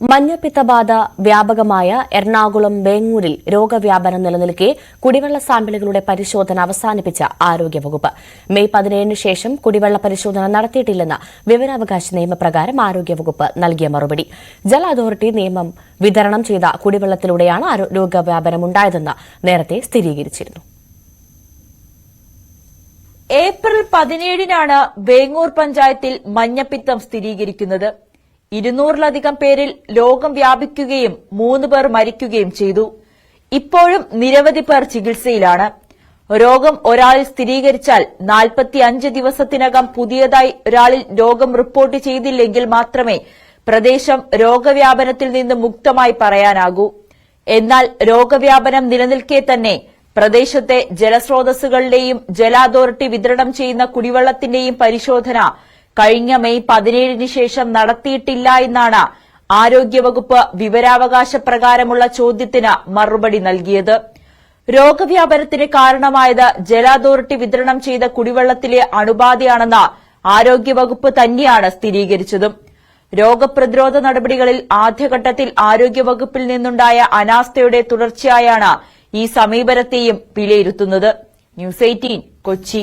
മഞ്ഞപ്പിത്തബാധ വ്യാപകമായ എറണാകുളം വേങ്ങൂരിൽ രോഗവ്യാപനം നിലനിൽക്കെ കുടിവെള്ള സാമ്പിളുകളുടെ പരിശോധന അവസാനിപ്പിച്ച ആരോഗ്യവകുപ്പ്. മെയ് 17 ശേഷം കുടിവെള്ള പരിശോധന നടത്തിയിട്ടില്ലെന്ന വിവരാവകാശ നിയമപ്രകാരം ആരോഗ്യവകുപ്പ് നൽകിയ മറുപടി. ജല അതോറിറ്റി നിയമം വിതരണം ചെയ്ത കുടിവെള്ളത്തിലൂടെയാണ് രോഗവ്യാപനമുണ്ടായതെന്ന് നേരത്തെ സ്ഥിരീകരിച്ചിരുന്നു. ഏപ്രിൽ 17-നാണ് വേങ്ങൂർ പഞ്ചായത്തിൽ മഞ്ഞപ്പിത്തം സ്ഥിരീകരിക്കുന്നത്. 200-ലധികം പേരിൽ രോഗം വ്യാപിക്കുകയും 3 പേർ മരിക്കുകയും ചെയ്തു. ഇപ്പോഴും നിരവധി പേർ ചികിത്സയിലാണ്. രോഗം ഒരാളിൽ സ്ഥിരീകരിച്ചാൽ 45 ദിവസത്തിനകം പുതിയതായി ഒരാളിൽ രോഗം റിപ്പോർട്ട് ചെയ്തില്ലെങ്കിൽ മാത്രമേ പ്രദേശം രോഗവ്യാപനത്തിൽ നിന്ന് മുക്തമായി പറയാനാകൂ. എന്നാൽ രോഗവ്യാപനം നിലനിൽക്കെ തന്നെ പ്രദേശത്തെ ജലസ്രോതസ്സുകളുടെയും ജല അതോറിറ്റി വിതരണം ചെയ്യുന്ന കുടിവെള്ളത്തിന്റെയും പരിശോധന കഴിഞ്ഞ മെയ് 17-ന് ശേഷം നടത്തിയിട്ടില്ല എന്നാണ് ആരോഗ്യവകുപ്പ് വിവരാവകാശ പ്രകാരമുള്ള ചോദ്യത്തിന് മറുപടി നൽകിയത്. രോഗവ്യാപനത്തിന് കാരണമായത് ജല അതോറിറ്റി വിതരണം ചെയ്ത കുടിവെള്ളത്തിലെ അണുബാധയാണെന്ന് ആരോഗ്യവകുപ്പ് തന്നെയാണ് സ്ഥിരീകരിച്ചതും. രോഗപ്രതിരോധ നടപടികളിൽ ആദ്യഘട്ടത്തിൽ ആരോഗ്യവകുപ്പിൽ നിന്നുണ്ടായ അനാസ്ഥയുടെ തുടർച്ചയായാണ് ഈ സമീപനത്തെയും വിലയിരുത്തുന്നത്. ന്യൂസ് 18 കൊച്ചി.